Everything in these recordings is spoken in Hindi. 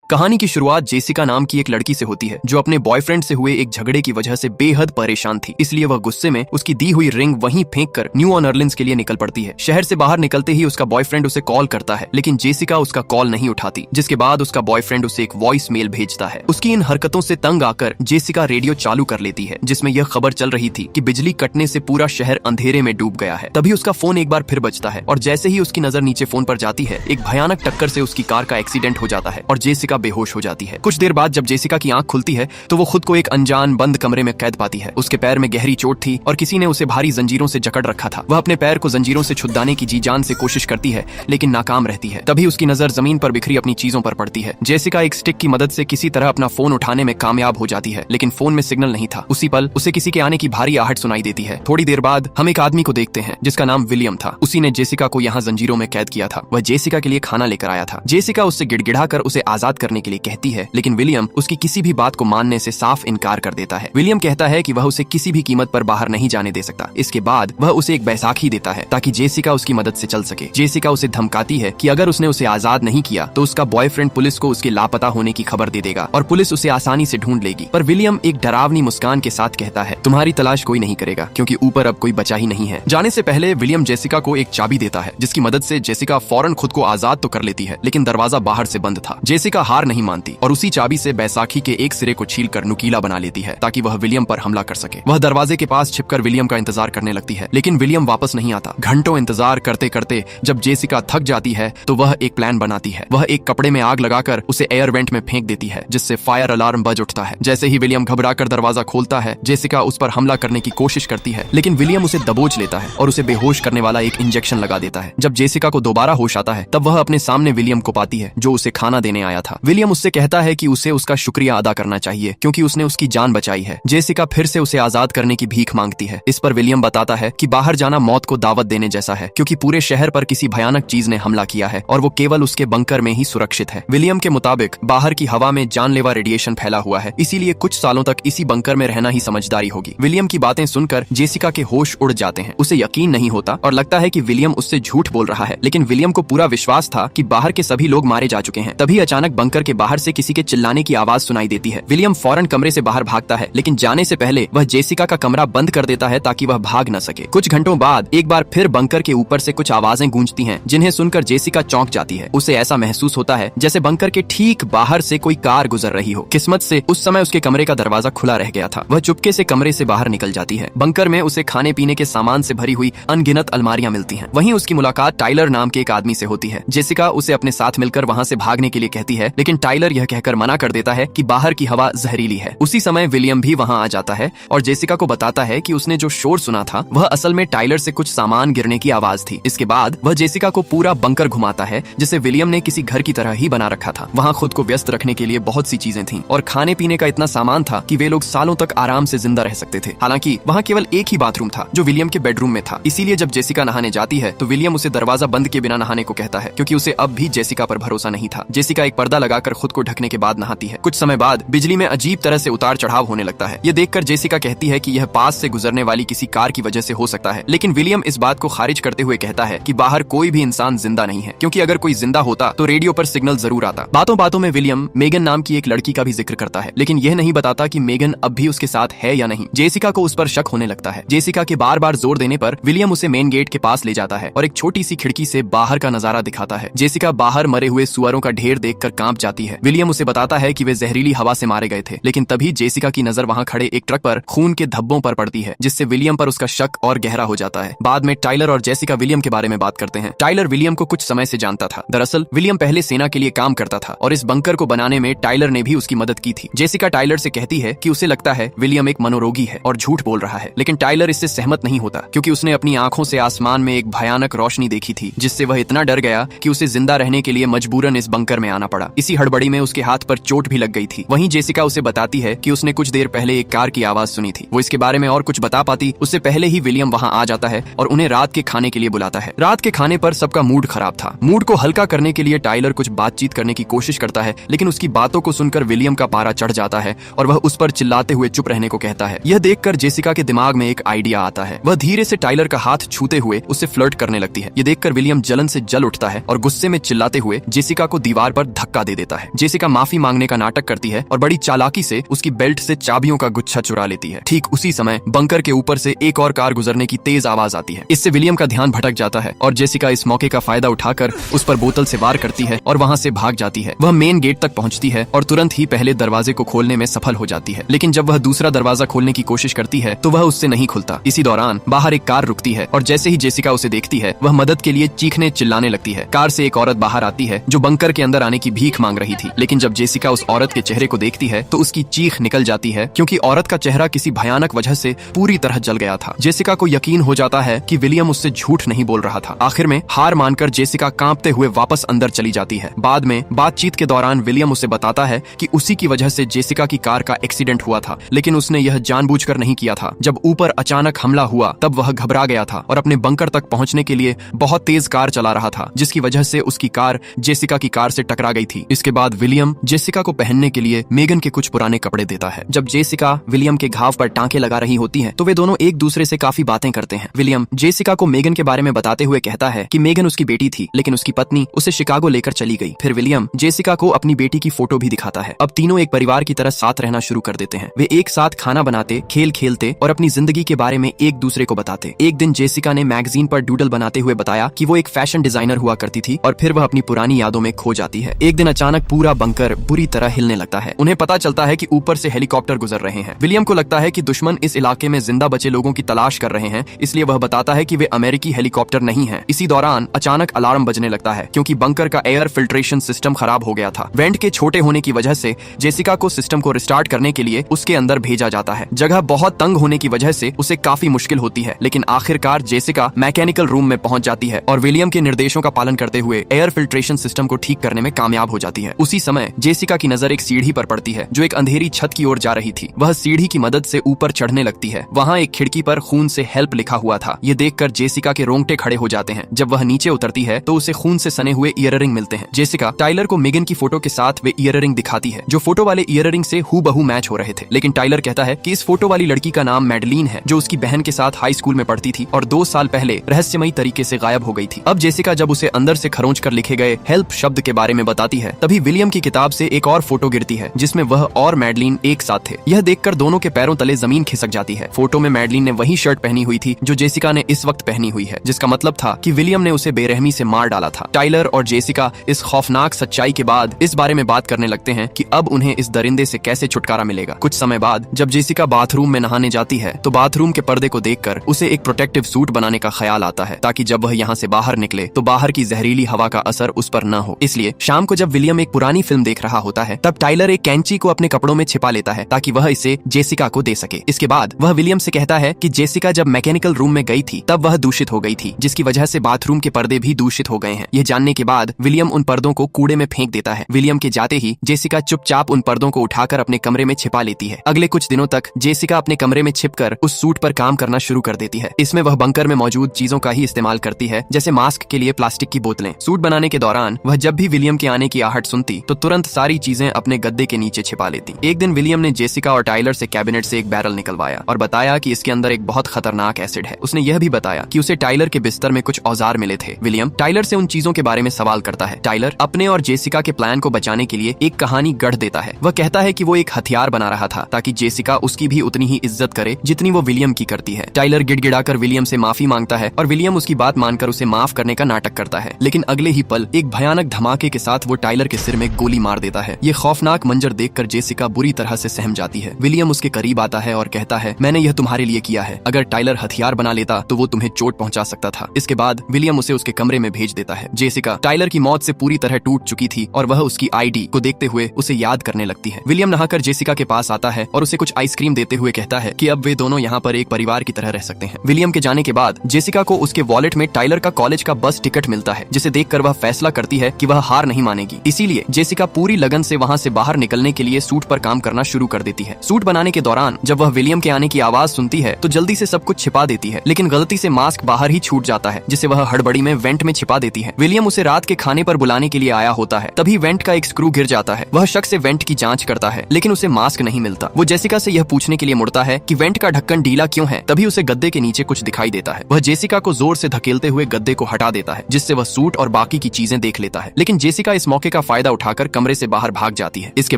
कहानी की शुरुआत जेसिका नाम की एक लड़की से होती है जो अपने बॉयफ्रेंड से हुए एक झगड़े की वजह से बेहद परेशान थी। इसलिए वह गुस्से में उसकी दी हुई रिंग वहीं फेंककर न्यू ऑर्लिन्स के लिए निकल पड़ती है। शहर से बाहर निकलते ही उसका बॉयफ्रेंड उसे कॉल करता है, लेकिन जेसिका उसका कॉल नहीं उठाती, जिसके बाद उसका बॉयफ्रेंड उसे एक वॉइस मेल भेजता है। उसकी इन हरकतों से तंग आकर जेसिका रेडियो चालू कर लेती है, जिसमें यह खबर चल रही थी कि बिजली कटने से पूरा शहर अंधेरे में डूब गया है। तभी उसका फोन एक बार फिर बजता है और जैसे ही उसकी नजर नीचे फोन पर जाती है, एक भयानक टक्कर से उसकी कार का एक्सीडेंट हो जाता है और जेसिका बेहोश हो जाती है। कुछ देर बाद जब जेसिका की आंख खुलती है तो वो खुद को एक अनजान बंद कमरे में कैद पाती है। उसके पैर में गहरी चोट थी और किसी ने उसे भारी जंजीरों से जकड़ रखा था। वह अपने पैर को जंजीरों से छुड़ाने की जी जान से कोशिश करती है, लेकिन नाकाम रहती है। तभी उसकी नजर जमीन पर बिखरी अपनी चीजों पर पड़ती है। जेसिका एक स्टिक की मदद से किसी तरह अपना फोन उठाने में कामयाब हो जाती है, लेकिन फोन में सिग्नल नहीं था। उसी पल उसे किसी के आने की भारी आहट सुनाई देती है। थोड़ी देर बाद हम एक आदमी को देखते हैं जिसका नाम विलियम था। उसी ने जेसिका को यहाँ जंजीरों में कैद किया था। वह जेसिका के लिए खाना लेकर आया था। जेसिका उससे गिड़गिड़ाकर उसे आजाद करने के लिए कहती है, लेकिन विलियम उसकी किसी भी बात को मानने से साफ इनकार कर देता है। विलियम कहता है कि वह उसे किसी भी कीमत पर बाहर नहीं जाने दे सकता। इसके बाद वह उसे एक बैसाखी देता है ताकि जेसिका उसकी मदद से चल सके। जेसिका उसे धमकाती है कि अगर उसने उसे आजाद नहीं किया तो उसका बॉयफ्रेंड पुलिस को उसके लापता होने की खबर दे देगा और पुलिस उसे आसानी से ढूंढ लेगी। पर विलियम एक डरावनी मुस्कान के साथ कहता है, तुम्हारी तलाश कोई नहीं करेगा क्योंकि ऊपर अब कोई बचा ही नहीं है। जाने से पहले विलियम जेसिका को एक चाबी देता है, जिसकी मदद से जेसिका फौरन खुद को आजाद तो कर लेती है, लेकिन दरवाजा बाहर से बंद था। जेसिका हार नहीं मानती और उसी चाबी से बैसाखी के एक सिरे को छीलकर नुकीला बना लेती है ताकि वह विलियम पर हमला कर सके। वह दरवाजे के पास छिपकर विलियम का इंतजार करने लगती है, लेकिन विलियम वापस नहीं आता। घंटों इंतजार करते करते जब जेसिका थक जाती है तो वह एक प्लान बनाती है। वह एक कपड़े में आग लगाकर उसे एयर वेंट में फेंक देती है, जिससे फायर अलार्म बज उठता है। जैसे ही विलियम घबराकर दरवाजा खोलता है, जेसिका उस पर हमला करने की कोशिश करती है, लेकिन विलियम उसे दबोच लेता है और उसे बेहोश करने वाला एक इंजेक्शन लगा देता है। जब जेसिका को दोबारा होश आता है, तब वह अपने सामने विलियम को पाती है जो उसे खाना देने आया था। विलियम उससे कहता है कि उसे उसका शुक्रिया अदा करना चाहिए क्योंकि उसने उसकी जान बचाई है। जेसिका फिर से उसे आजाद करने की भीख मांगती है। इस पर विलियम बताता है कि बाहर जाना मौत को दावत देने जैसा है, क्योंकि पूरे शहर पर किसी भयानक चीज ने हमला किया है और वो केवल उसके बंकर में ही सुरक्षित है। विलियम के मुताबिक बाहर की हवा में जानलेवा रेडिएशन फैला हुआ है, इसीलिए कुछ सालों तक इसी बंकर में रहना ही समझदारी होगी। विलियम की बातें सुनकर जेसिका के होश उड़ जाते हैं। उसे यकीन नहीं होता और लगता है कि विलियम उससे झूठ बोल रहा है, लेकिन विलियम को पूरा विश्वास था कि बाहर के सभी लोग मारे जा चुके हैं। तभी अचानक बंकर के बाहर से किसी के चिल्लाने की आवाज सुनाई देती है। विलियम फौरन कमरे से बाहर भागता है, लेकिन जाने से पहले वह जेसिका का कमरा बंद कर देता है ताकि वह भाग न सके। कुछ घंटों बाद एक बार फिर बंकर के ऊपर से कुछ आवाजें गूंजती हैं, जिन्हें सुनकर जेसिका चौंक जाती है। उसे ऐसा महसूस होता है जैसे बंकर के ठीक बाहर से कोई कार गुजर रही हो। किस्मत से उस समय उसके कमरे का दरवाजा खुला रह गया था। वह चुपके से कमरे से बाहर निकल जाती है। बंकर में उसे खाने पीने के सामान से भरी हुई अनगिनत अलमारियां मिलती हैं। वहीं उसकी मुलाकात टाइलर नाम के एक आदमी से होती है। जेसिका उसे अपने साथ मिलकर वहां से भागने के लिए कहती है, लेकिन टाइलर यह कहकर मना कर देता है कि बाहर की हवा जहरीली है। उसी समय विलियम भी वहां आ जाता है और जेसिका को बताता है कि उसने जो शोर सुना था वह असल में टाइलर से कुछ सामान गिरने की आवाज थी। इसके बाद वह जेसिका को पूरा बंकर घुमाता है, जिसे विलियम ने किसी घर की तरह ही बना रखा था। वहां खुद को व्यस्त रखने के लिए बहुत सी चीजें थीं और खाने पीने का इतना सामान था कि वे लोग सालों तक आराम से जिंदा रह सकते थे। हालांकि वहां केवल एक ही बाथरूम था जो विलियम के बेडरूम में था। इसीलिए जब जेसिका नहाने जाती है तो विलियम उसे दरवाजा बंद किए बिना नहाने को कहता है, क्योंकि उसे अब भी जेसिका पर भरोसा नहीं था। जेसिका एक पर्दा लगाकर खुद को ढकने के बाद नहाती है। कुछ समय बाद बिजली में अजीब तरह से उतार चढ़ाव होने लगता है। ये देखकर जेसिका कहती है कि यह पास से गुजरने वाली किसी कार की वजह से हो सकता है, लेकिन विलियम इस बात को खारिज करते हुए कहता है कि बाहर कोई भी इंसान जिंदा नहीं है, क्योंकि अगर कोई जिंदा होता तो रेडियो पर सिग्नल जरूर आता। बातों बातों में विलियम मेगन नाम की एक लड़की का भी जिक्र करता है, लेकिन यह नहीं बताता कि मेगन अब भी उसके साथ है या नहीं। जेसिका को उस पर शक होने लगता है। जेसिका के बार बार जोर देने पर विलियम उसे मेन गेट के पास ले जाता है और एक छोटी सी खिड़की से बाहर का नजारा दिखाता है। जेसिका बाहर मरे हुए सुअरों का ढेर देखकर कांप जाती है। विलियम उसे बताता है कि वे जहरीली हवा से मारे गए थे, लेकिन तभी जेसिका की नजर वहां खड़े एक ट्रक पर खून के धब्बों पर पड़ती है, जिससे विलियम पर उसका शक और गहरा हो जाता है। बाद में टाइलर और जेसिका विलियम के बारे में बात करते हैं। टाइलर विलियम को कुछ समय से जानता था। दरअसल विलियम पहले सेना के लिए काम करता था और इस बंकर को बनाने में टाइलर ने भी उसकी मदद की थी। जेसिका टाइलर से कहती है कि उसे लगता है विलियम एक मनोरोगी है और झूठ बोल रहा है, लेकिन टाइलर इससे सहमत नहीं होता, क्योंकि उसने अपनी आंखों से आसमान में एक भयानक रोशनी देखी थी, जिससे वह इतना डर गया कि उसे जिंदा रहने के लिए मजबूरन इस बंकर में आना पड़ा। इसी हड़बड़ी में उसके हाथ पर चोट भी लग गई थी। वहीं जेसिका उसे बताती है कि उसने कुछ देर पहले एक कार की आवाज सुनी थी। वो इसके बारे में और कुछ बता पाती उससे पहले ही विलियम वहां आ जाता है और उन्हें रात के खाने के लिए बुलाता है। रात के खाने पर सबका मूड खराब था। मूड को हल्का करने के लिए टाइलर कुछ बातचीत करने की कोशिश करता है, लेकिन उसकी बातों को सुनकर विलियम का पारा चढ़ जाता है और वह उस पर चिल्लाते हुए चुप रहने को कहता है। यह देखकर जेसिका के दिमाग में एक आइडिया आता है। वह धीरे से टाइलर का हाथ छूते हुए उससे फ्लर्ट करने लगती है। ये देखकर विलियम जलन से जल उठता है और गुस्से में चिल्लाते हुए जेसिका को दीवार पर धक्का दे दे देता है। जेसिका माफी मांगने का नाटक करती है और बड़ी चालाकी से उसकी बेल्ट से चाबियों का गुच्छा चुरा लेती है। ठीक उसी समय बंकर के ऊपर से एक और कार गुजरने की तेज आवाज आती है। इससे विलियम का ध्यान भटक जाता है और जेसिका इस मौके का फायदा उठाकर उस पर बोतल से वार करती है और वहां से भाग जाती है। वह मेन गेट तक पहुंचती है और तुरंत ही पहले दरवाजे को खोलने में सफल हो जाती है, लेकिन जब वह दूसरा दरवाजा खोलने की कोशिश करती है तो वह उससे नहीं खुलता। इसी दौरान बाहर एक कार रुकती है और जैसे ही जेसिका उसे देखती है वह मदद के लिए चीखने चिल्लाने लगती है। कार से एक औरत बाहर आती है जो बंकर के अंदर आने की भीख मांग रही थी, लेकिन जब जेसिका उस औरत के चेहरे को देखती है तो उसकी चीख निकल जाती है क्योंकि औरत का चेहरा किसी भयानक वजह से पूरी तरह जल गया था। जेसिका को यकीन हो जाता है कि विलियम उससे झूठ नहीं बोल रहा था। आखिर में हार मानकर जेसिका कांपते हुए वापस अंदर चली जाती है। बाद में बातचीत के दौरान विलियम उसे बताता है कि उसी की वजह से जेसिका की कार का एक्सीडेंट हुआ था, लेकिन उसने यह जानबूझकर नहीं किया था। जब ऊपर अचानक हमला हुआ तब वह घबरा गया था और अपने बंकर तक पहुंचने के लिए बहुत तेज कार चला रहा था, जिसकी वजह से उसकी कार जेसिका की कार से टकरा गई थी। इसके बाद विलियम जेसिका को पहनने के लिए मेगन के कुछ पुराने कपड़े देता है। जब जेसिका विलियम के घाव पर टांके लगा रही होती है तो वे दोनों एक दूसरे से काफी बातें करते हैं। विलियम जेसिका को मेगन के बारे में बताते हुए कहता है कि मेगन उसकी बेटी थी, लेकिन उसकी पत्नी उसे शिकागो लेकर चली गई। फिर विलियम जेसिका को अपनी बेटी की फोटो भी दिखाता है। अब तीनों एक परिवार की तरह साथ रहना शुरू कर देते हैं। वे एक साथ खाना बनाते, खेल खेलते और अपनी जिंदगी के बारे में एक दूसरे को बताते। एक दिन जेसिका ने मैगजीन पर डूडल बनाते हुए बताया कि वो एक फैशन डिजाइनर हुआ करती थी और फिर वह अपनी पुरानी यादों में खो जाती है। एक दिन अचानक पूरा बंकर बुरी तरह हिलने लगता है। उन्हें पता चलता है कि ऊपर से हेलीकॉप्टर गुजर रहे हैं। विलियम को लगता है कि दुश्मन इस इलाके में जिंदा बचे लोगों की तलाश कर रहे हैं, इसलिए वह बताता है कि वे अमेरिकी हेलीकॉप्टर नहीं हैं। इसी दौरान अचानक अलार्म बजने लगता है क्योंकि बंकर का एयर फिल्ट्रेशन सिस्टम खराब हो गया था। वेंट के छोटे होने की वजह से जेसिका को सिस्टम को रिस्टार्ट करने के लिए उसके अंदर भेजा जाता है। जगह बहुत तंग होने की वजह से उसे काफी मुश्किल होती है, लेकिन आखिरकार जेसिका मैकेनिकल रूम में पहुंच जाती है और विलियम के निर्देशों का पालन करते हुए एयर फिल्ट्रेशन सिस्टम को ठीक करने में कामयाब हो जाती है। उसी समय जेसिका की नजर एक सीढ़ी पर पड़ती है जो एक अंधेरी छत की ओर जा रही थी। वह सीढ़ी की मदद से ऊपर चढ़ने लगती है। वहाँ एक खिड़की पर खून से हेल्प लिखा हुआ था। ये देखकर जेसिका के रोंगटे खड़े हो जाते हैं। जब वह नीचे उतरती है तो उसे खून से सने हुए ईयररिंग मिलते हैं। जेसिका टाइलर को मेगन की फोटो के साथ वे ईयररिंग दिखाती है जो फोटो वाले ईयररिंग से हूबहू मैच हो रहे थे, लेकिन टाइलर कहता है कि इस फोटो वाली लड़की का नाम मैडलीन है जो उसकी बहन के साथ हाई स्कूल में पढ़ती थी और 2 साल पहले रहस्यमयी तरीके से गायब हो गई थी। अब जेसिका जब उसे अंदर से खरोंच कर लिखे गए हेल्प शब्द के बारे में बताती है तभी विलियम की किताब से एक और फोटो गिरती है जिसमें वह और मैडलीन एक साथ थे। यह देखकर दोनों के पैरों तले जमीन खिसक जाती है। फोटो में मैडलीन ने वही शर्ट पहनी हुई थी जो जेसिका ने इस वक्त पहनी हुई है, जिसका मतलब था कि विलियम ने उसे बेरहमी से मार डाला था। टाइलर और जेसिका इस खौफनाक सच्चाई के बाद इस बारे में बात करने लगते हैं कि अब उन्हें इस दरिंदे से कैसे छुटकारा मिलेगा। कुछ समय बाद जब जेसिका बाथरूम में नहाने जाती है तो बाथरूम के पर्दे को देखकर उसे एक प्रोटेक्टिव सूट बनाने का ख्याल आता है ताकि जब वह यहाँ से बाहर निकले तो बाहर की जहरीली हवा का असर उस पर न हो। इसलिए शाम को जब विलियम एक पुरानी फिल्म देख रहा होता है तब टाइलर एक कैंची को अपने कपड़ों में छिपा लेता है ताकि वह इसे जेसिका को दे सके। इसके बाद वह विलियम से कहता है कि जेसिका जब मैकेनिकल रूम में गई थी तब वह दूषित हो गई थी, जिसकी वजह से बाथरूम के पर्दे भी दूषित हो गए हैं। यह जानने के बाद विलियम उन पर्दों को कूड़े में फेंक देता है। विलियम के जाते ही जेसिका चुपचाप उन पर्दों को उठाकर अपने कमरे में छिपा लेती है। अगले कुछ दिनों तक जेसिका अपने कमरे में छिपकर उस सूट पर काम करना शुरू कर देती है। इसमें वह बंकर में मौजूद चीजों का ही इस्तेमाल करती है, जैसे मास्क के लिए प्लास्टिक की बोतलें। सूट बनाने के दौरान वह जब भी विलियम के आने की आहट सुनती तो तुरंत सारी चीजें अपने गद्दे के नीचे छिपा लेती। एक दिन विलियम ने जेसिका और टाइलर से कैबिनेट से एक बैरल निकलवाया और बताया कि इसके अंदर एक बहुत खतरनाक एसिड है। उसने यह भी बताया कि उसे टाइलर के बिस्तर में कुछ औजार मिले थे। विलियम टाइलर से उन चीजों के बारे में सवाल करता है। टाइलर अपने और जेसिका के प्लान को बचाने के लिए एक कहानी गढ़ देता है। वह कहता है कि वो एक हथियार बना रहा था ताकि जेसिका उसकी भी उतनी ही इज्जत करे जितनी वो विलियम की करती है। टाइलर गिड़गिड़ाकर विलियम से माफी मांगता है और विलियम उसकी बात मानकर उसे माफ करने का नाटक करता है, लेकिन अगले ही पल एक भयानक धमाके के साथ वो टाइलर के सिर में गोली मार देता है। ये खौफनाक मंजर देखकर जेसिका बुरी तरह से सहम जाती है। विलियम उसके करीब आता है और कहता है, मैंने यह तुम्हारे लिए किया है। अगर टाइलर हथियार बना लेता तो वो तुम्हें चोट पहुंचा सकता था। इसके बाद विलियम उसे उसके कमरे में भेज देता है। जेसिका टाइलर की मौत से पूरी तरह टूट चुकी थी और वह उसकी आईडी को देखते हुए उसे याद करने लगती है। विलियम नहाकर जेसिका के पास आता है और उसे कुछ आइसक्रीम देते हुए कहता है कि अब वे दोनों यहाँ पर एक परिवार की तरह रह सकते हैं। विलियम के जाने के बाद जेसिका को उसके वॉलेट में टाइलर का कॉलेज का बस टिकट मिलता है, जिसे देखकर वह फैसला करती है कि वह हार नहीं मानेगी। इसीलिए जेसिका पूरी लगन से वहाँ से बाहर निकलने के लिए सूट पर काम करना शुरू कर देती है। सूट बनाने के दौरान जब वह विलियम के आने की आवाज सुनती है तो जल्दी से सब कुछ छिपा देती है, लेकिन गलती से मास्क बाहर ही छूट जाता है, जिसे वह हड़बड़ी में वेंट में छिपा देती है। विलियम उसे रात के खाने पर बुलाने के लिए आया होता है, तभी वेंट का एक स्क्रू गिर जाता है। वह शक से वेंट की जांच करता है, लेकिन उसे मास्क नहीं मिलता। वो जेसिका से यह पूछने के लिए मुड़ता है कि वेंट का ढक्कन ढीला क्यों है, तभी उसे गद्दे के नीचे कुछ दिखाई देता है। वह जेसिका को जोर से धकेलते हुए गद्दे को हटा देता है, जिससे वह सूट और बाकी की चीजें देख लेता है। लेकिन जेसिका इस मौके का फायदा उठाकर कमरे से बाहर भाग जाती है। इसके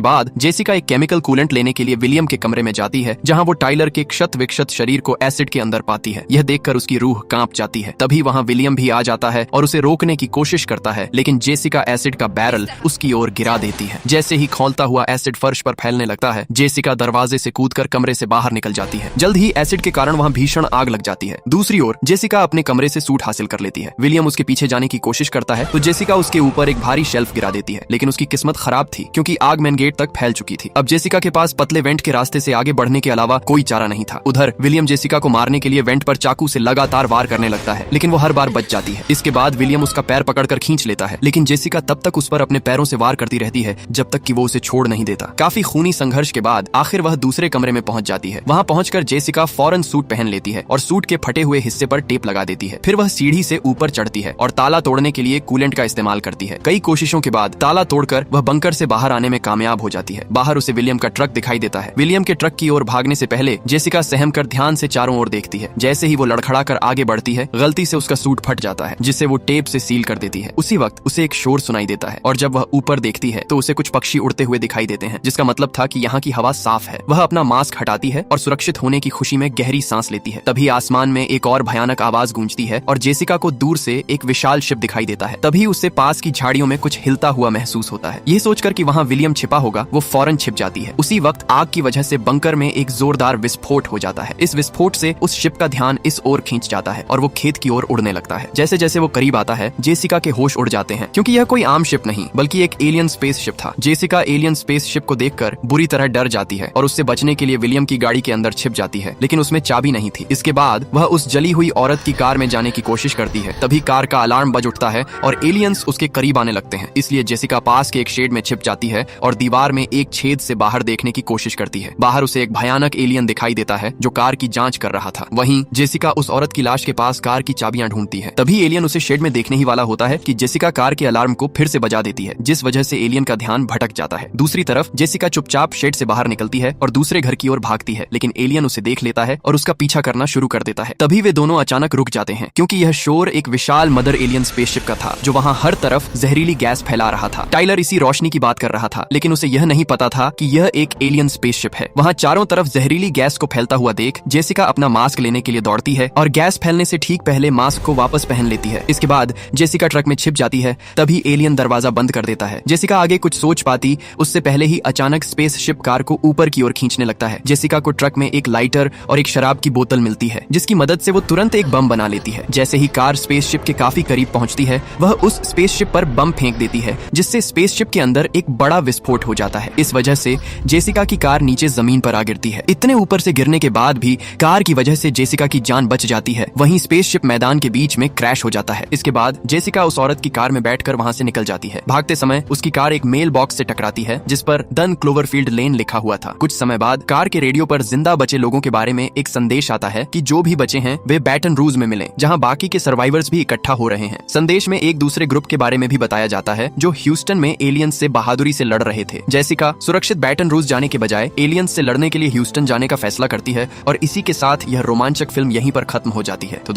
बाद जेसिका एक केमिकल कूलेंट लेने के लिए विलियम के कमरे में जाती है, जहाँ वो टाइलर के क्षत विक्षत शरीर को एसिड के अंदर पाती है। यह देखकर उसकी रूह कांप जाती है। तभी वहाँ विलियम भी आ जाता है और उसे रोकने की कोशिश करता है, लेकिन जेसिका एसिड का बैरल उसकी ओर गिरा देती है। जैसे ही खौलता हुआ एसिड फर्श पर फैलने लगता है, जेसिका दरवाजे से कूदकर कमरे से बाहर निकल जाती है। जल्द ही एसिड के कारण वहाँ भीषण आग लग जाती है। दूसरी ओर जेसिका अपने कमरे से सूट हासिल कर लेती है। विलियम उसके पीछे जाने की कोशिश करता है तो जेसिका उसके ऊपर एक भारी शेल्फ गिरा देती है, लेकिन उसकी किस्मत खराब थी क्योंकि आग मेन गेट तक फैल चुकी थी। अब जेसिका के पास पतले वेंट के रास्ते से आगे बढ़ने के अलावा कोई चारा नहीं था। उधर विलियम जेसिका को मारने के लिए वेंट पर चाकू से लगातार वार करने लगता है, लेकिन वो हर बार बच जाती है। इसके बाद विलियम उसका पैर पकड़कर खींच लेता है, लेकिन जेसिका तब तक उस पर अपने पैरों से वार करती रहती है जब तक कि वो उसे छोड़ नहीं देता। काफी खूनी संघर्ष के बाद आखिर वह दूसरे कमरे में पहुंच जाती है। वहां पहुंचकर जेसिका फौरन सूट पहन लेती है और सूट के फटे हुए हिस्से पर टेप लगा देती है। फिर वह सीढ़ी से ऊपर चढ़ती है और ताला तोड़ने के लिए कूलेंट का इस्तेमाल करती है। कई कोशिशों के बाद ताला तोड़कर वह बंकर से बाहर आने में कामयाब हो जाती है। बाहर उसे विलियम का ट्रक दिखाई देता है। विलियम के ट्रक की ओर भागने से पहले जेसिका सहम कर ध्यान से चारों ओर देखती है। जैसे ही वो लड़खड़ा कर आगे बढ़ती है, गलती से उसका सूट फट जाता है, जिसे वो टेप से सील कर देती है। उसी वक्त उसे एक शोर सुनाई देता है और जब वह ऊपर देखती है तो उसे कुछ पक्षी उड़ते हुए दिखाई देते हैं, जिसका मतलब था कि यहाँ की हवा साफ है। वह अपना मास्क हटाती है और सुरक्षित होने की खुशी में गहरी सांस लेती है। तभी आसमान में एक और भयानक आवाज गूंजती है और जेसिका को दूर से एक विशाल शिप दिखाई देता है। तभी उससे पास की झाड़ियों में कुछ हिलता हुआ महसूस होता है। ये सोचकर कि वहाँ विलियम छिपा होगा, वो फौरन छिप जाती है। उसी वक्त आग की वजह से बंकर में एक जोरदार विस्फोट हो जाता है। इस विस्फोट से उस शिप का ध्यान इस ओर खींच जाता है और वो खेत की ओर उड़ने लगता है। जैसे जैसे वो करीब आता है, जेसिका के होश उड़ जाते हैं, क्योंकि यह कोई आम शिप नहीं बल्कि एक एलियन स्पेस शिप था। जेसिका एलियन स्पेस शिप को देखकर बुरी तरह डर जाती है और उससे बचने के लिए विलियम की गाड़ी के अंदर छिप जाती है, लेकिन उसमें चाबी नहीं थी। इसके बाद वह उस जली हुई औरत की कार में जाने की कोशिश करती है। तभी कार का अलार्म बज उठता है और एलियंस उसके करीब आने लगते हैं। इसलिए जेसिका पास के एक शेड में छिप जाती है और दीवार में एक छेद से बाहर देखने की कोशिश करती है। बाहर उसे एक भयानक एलियन दिखाई देता है जो कार की जांच कर रहा था। वहीं जेसिका उस औरत की लाश के पास कार की चाबियां ढूंढती है। तभी एलियन उसे शेड में देखने ही वाला होता है कि जेसिका कार के अलार्म को फिर से बजा देती है, जिस वजह से एलियन का ध्यान भटक जाता है। दूसरी तरफ जेसिका चुपचाप शेड से बाहर निकलती है और दूसरे घर की ओर भागती है, लेकिन एलियन उसे देख लेता है और उसका पीछा करना शुरू कर देता है। तभी वे दोनों अचानक रुक जाते हैं, क्योंकि यह शोर एक विशाल मदर एलियन स्पेसशिप का था जो वहाँ हर तरफ जहरीली गैस फैला रहा था। टाइलर इसी रोशनी की बात कर रहा था, लेकिन उसे यह नहीं पता था कि यह एक एलियन स्पेसशिप है। वहाँ चारों तरफ जहरीली गैस को फैलता हुआ देख जेसिका अपना मास्क लेने के लिए दौड़ती है और गैस फैलने से ठीक पहले मास्क को वापस पहन लेती है। इसके बाद जेसिका ट्रक में छिप जाती है। तभी एलियन दरवाजा बंद कर देता है। जेसिका आगे कुछ सोच पाती उससे पहले ही अचानक स्पेसशिप कार को ऊपर की ओर खींचने लगता है। जेसिका को ट्रक में एक लाइटर और एक शराब की बोतल मिलती है, जिसकी मदद से वो तुरंत एक बम बना लेती है। जैसे ही कार स्पेसशिप के काफी करीब पहुंचती है, वह उस स्पेसशिप पर बम फेंक देती है, जिससे स्पेसशिप के अंदर एक बड़ा विस्फोट हो जाता है। इस वजह से जेसिका की कार नीचे जमीन पर आ गिरती है। इतने ऊपर से गिरने के बाद भी कार की वजह से जेसिका की जान बच जाती है। वहीं स्पेसशिप मैदान के बीच में क्रैश हो जाता है। इसके बाद जेसिका उस औरत की कार में बैठकर वहां से निकल जाती है। भागते समय उसकी कार एक मेल बॉक्स से टकराती है, जिस पर डन क्लोवरफील्ड लेन लिखा हुआ था। कुछ समय बाद कार के रेडियो पर जिंदा बचे लोगों के बारे में एक संदेश आता है कि जो भी बचे हैं वे बैटन रूज में मिलें, जहां बाकी के सर्वाइवर्स भी इकट्ठा हो रहे हैं। संदेश में एक दूसरे ग्रुप के बारे में भी बताया जाता है जो ह्यूस्टन में एलियंस से बहादुरी से लड़ रहे थे। जेसिका सुरक्षित बैटन रूज जाने के बजाय एलियंस से लड़ने के लिए ह्यूस्टन जाने का फैसला करती है और इसी के साथ यह रोमांचक फिल्म यहीं पर खत्म हो जाती है। तो